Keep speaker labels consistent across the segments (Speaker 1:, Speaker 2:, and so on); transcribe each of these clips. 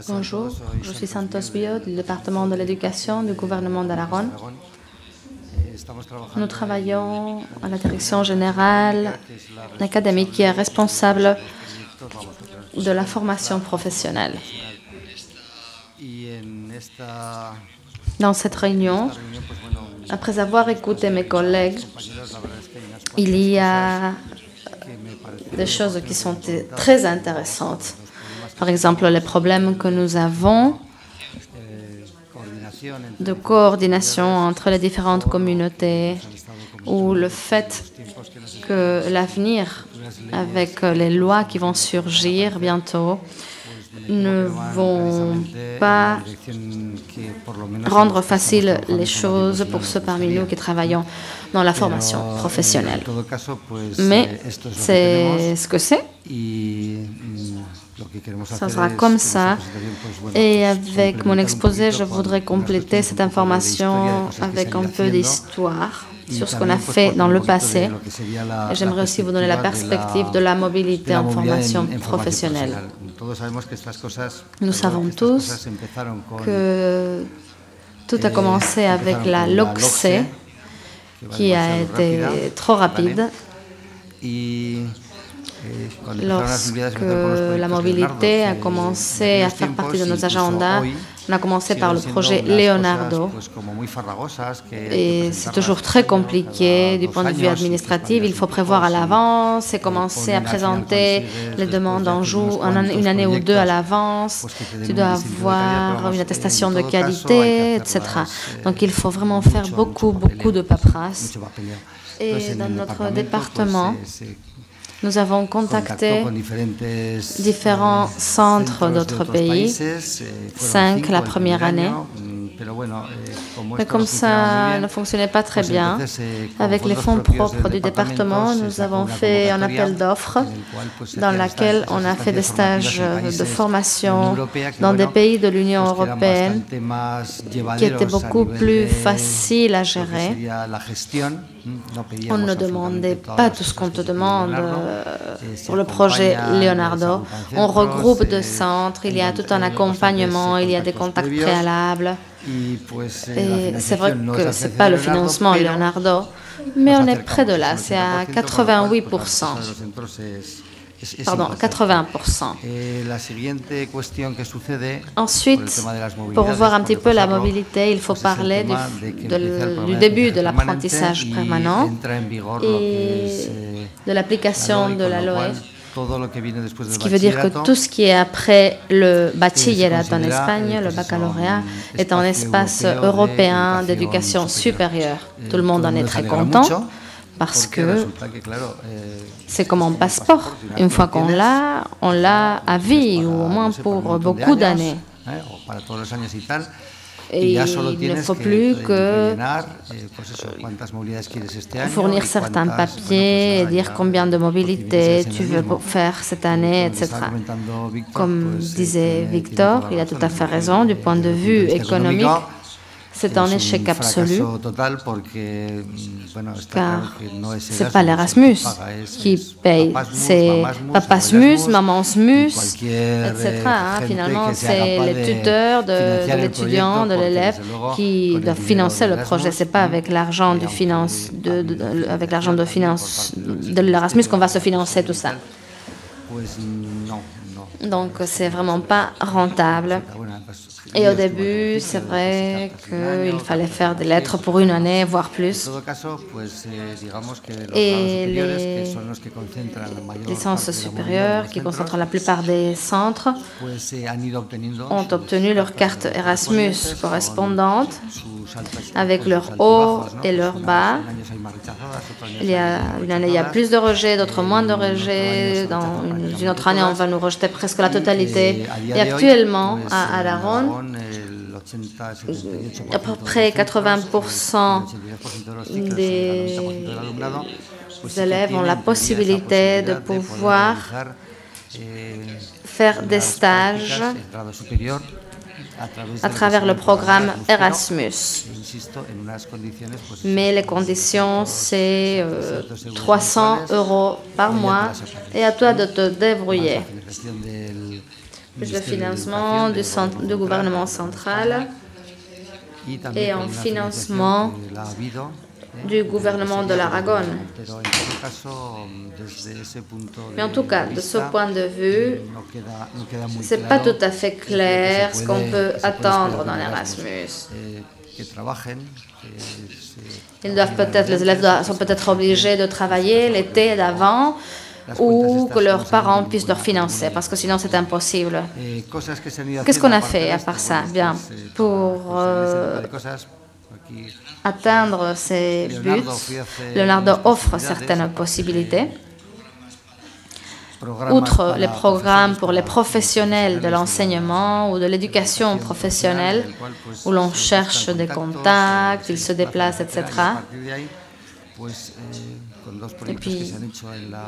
Speaker 1: Bonjour, je suis Santos Bio du département de l'éducation du gouvernement d'Aragon. Nous travaillons à la direction générale académique qui est responsable de la formation professionnelle. Dans cette réunion, après avoir écouté mes collègues, il y a des choses qui sont très intéressantes. Par exemple, les problèmes que nous avons de coordination entre les différentes communautés ou le fait que l'avenir, avec les lois qui vont surgir bientôt, ne vont pas rendre facile les choses pour ceux parmi nous qui travaillons dans la formation professionnelle. Mais c'est ce que c'est. Ça sera comme ça. Et avec mon exposé, je voudrais compléter cette information avec un peu d'histoire sur ce qu'on a fait dans le passé. Et j'aimerais aussi vous donner la perspective de la mobilité en formation professionnelle. Nous savons tous que tout a commencé avec la LOCSE, qui a été trop rapide. Lorsque la mobilité a commencé à faire partie de nos agendas, on a commencé par le projet Leonardo. Et c'est toujours très compliqué du point de vue administratif. Il faut prévoir à l'avance et commencer à présenter les demandes une année ou deux à l'avance. Tu dois avoir une attestation de qualité, etc. Donc il faut vraiment faire beaucoup de paperasse. Et dans notre département, nous avons contacté différents centres d'autres pays, 5 la première année. Mais comme ça ne fonctionnait pas très bien, avec les fonds propres du département, nous avons fait un appel d'offres dans lequel on a fait des stages de formation dans des pays de l'Union européenne qui étaient beaucoup plus faciles à gérer. On ne demandait pas tout ce qu'on te demande pour le projet Leonardo. On regroupe deux centres, il y a tout un accompagnement, il y a des contacts préalables. Et c'est vrai que ce n'est pas le financement Leonardo, mais on est près de là, c'est à 88%. Pardon, 80%. Ensuite, pour voir un petit peu la mobilité, il faut parler du début de l'apprentissage permanent et de l'application de la LOE. Ce qui veut dire que tout ce qui est après le bachillerat en Espagne, le baccalauréat, est un espace européen d'éducation supérieure. Tout le monde en est très content parce que c'est comme un passeport. Une fois qu'on l'a, on l'a à vie ou au moins pour beaucoup d'années. Et il ne faut plus que fournir certains papiers et dire combien de mobilité tu veux faire cette année, etc. Comme disait Victor, il a tout à fait raison, du point de vue économique, c'est un échec absolu, car ce n'est pas l'Erasmus qui paye, c'est Papa Smus, Maman Smus, etc. Finalement, c'est les tuteurs de l'étudiant, de l'élève qui doivent financer le projet. Ce n'est pas avec l'argent de l'Erasmus qu'on va se financer tout ça. Donc, c'est vraiment pas rentable. Et au début, c'est vrai qu'il fallait faire des lettres pour une année, voire plus. Et les licences supérieures, qui concentrent la plupart des centres, ont obtenu leur carte Erasmus correspondante, avec leur haut et leur bas. Une année, il y a plus de rejets, d'autres moins de rejets. Dans une autre année, on va nous rejeter presque la totalité. Et actuellement, à Aragon, à peu près 80% des élèves ont la possibilité de pouvoir faire des stages à travers le programme Erasmus. Mais les conditions, c'est 300 € par mois et à toi de te débrouiller. plus de financement du gouvernement central et en financement du gouvernement de l'Aragon. Mais en tout cas, de ce point de vue, ce n'est pas tout à fait clair ce qu'on peut attendre dans l'Erasmus. Les élèves sont peut-être obligés de travailler l'été d'avant ou que leurs parents puissent leur financer, parce que sinon c'est impossible. Qu'est-ce qu'on a fait à part ça? Bien, pour atteindre ces buts, Leonardo offre certaines possibilités. Outre les programmes pour les professionnels de l'enseignement ou de l'éducation professionnelle, où l'on cherche des contacts, ils se déplacent, etc. Et puis,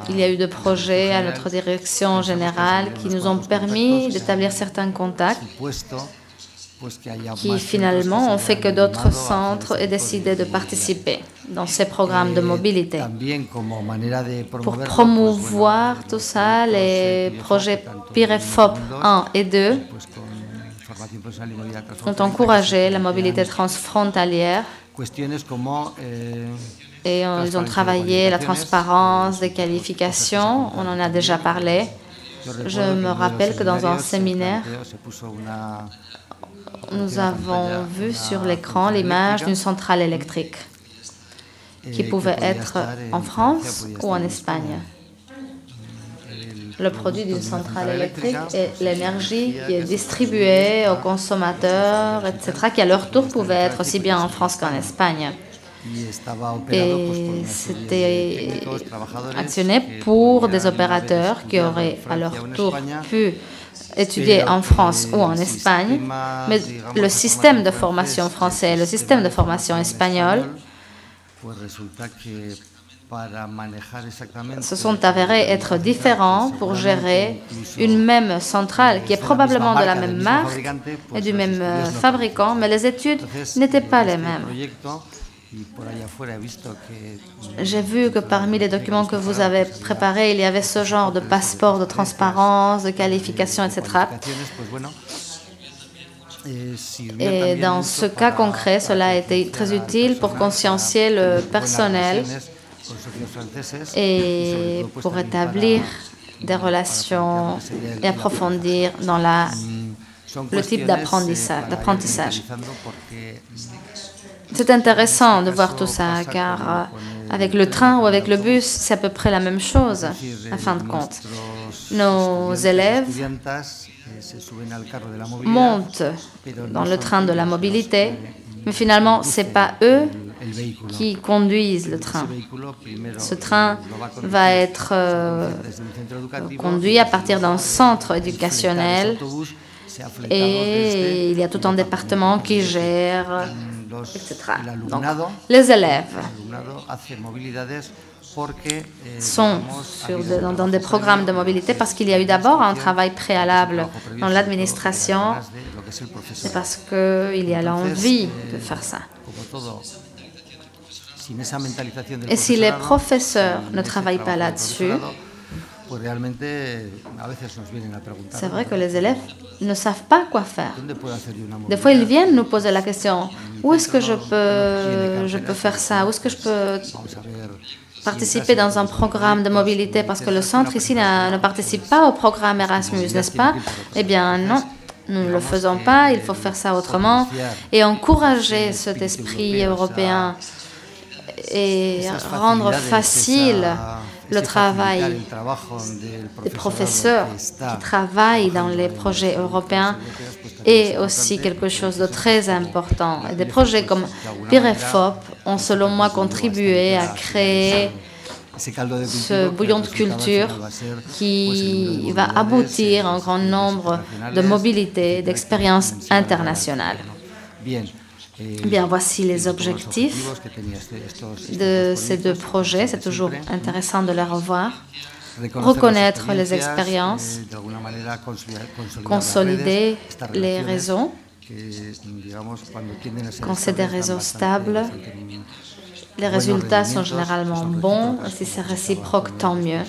Speaker 1: il y a eu des projets à notre direction générale qui nous ont permis d'établir certains contacts qui finalement ont fait que d'autres centres aient décidé de participer dans ces programmes de mobilité. Pour promouvoir tout ça, les projets PIREFOP 1 et 2 ont encouragé la mobilité transfrontalière et ils ont travaillé la transparence des qualifications, on en a déjà parlé. Je me rappelle que dans un séminaire, nous avons vu sur l'écran l'image d'une centrale électrique qui pouvait être en France ou en Espagne. Le produit d'une centrale électrique est l'énergie qui est distribuée aux consommateurs, etc., qui à leur tour pouvait être aussi bien en France qu'en Espagne. Et c'était actionné pour des opérateurs qui auraient à leur tour pu étudier en France ou en Espagne, mais le système de formation français et le système de formation espagnol se sont avérés être différents pour gérer une même centrale qui est probablement de la même marque et du même fabricant, mais les études n'étaient pas les mêmes. J'ai vu que parmi les documents que vous avez préparés, il y avait ce genre de passeport de transparence, de qualification, etc. Et dans ce cas concret, cela a été très utile pour consciencier le personnel et pour établir des relations et approfondir dans le type d'apprentissage. C'est intéressant de voir tout ça, car avec le train ou avec le bus, c'est à peu près la même chose, en fin de compte. Nos élèves montent dans le train de la mobilité, mais finalement, ce n'est pas eux qui conduisent le train. Ce train va être conduit à partir d'un centre éducationnel et il y a tout un département qui gère, etc. Donc, les élèves sont dans des programmes de mobilité parce qu'il y a eu d'abord un travail préalable dans l'administration et parce qu'il y a l'envie de faire ça. Et si les professeurs ne travaillent pas là-dessus, c'est vrai que les élèves ne savent pas quoi faire. Des fois, ils viennent nous poser la question, où est-ce que je peux faire ça? Où est-ce que je peux participer dans un programme de mobilité? Parce que le centre ici ne participe pas au programme Erasmus, n'est-ce pas? Eh bien, non. Nous ne le faisons pas, il faut faire ça autrement et encourager cet esprit européen et rendre facile le travail des professeurs qui travaillent dans les projets européens est aussi quelque chose de très important. Et des projets comme PIREFOP ont, selon moi, contribué à créer ce bouillon de culture qui va aboutir à un grand nombre de mobilités, d'expériences internationales. Bien, voici les objectifs de ces deux projets. C'est toujours intéressant de les revoir. Reconnaître les expériences, consolider les réseaux. Quand c'est des réseaux stables, les résultats sont généralement bons. Si c'est réciproque, tant mieux.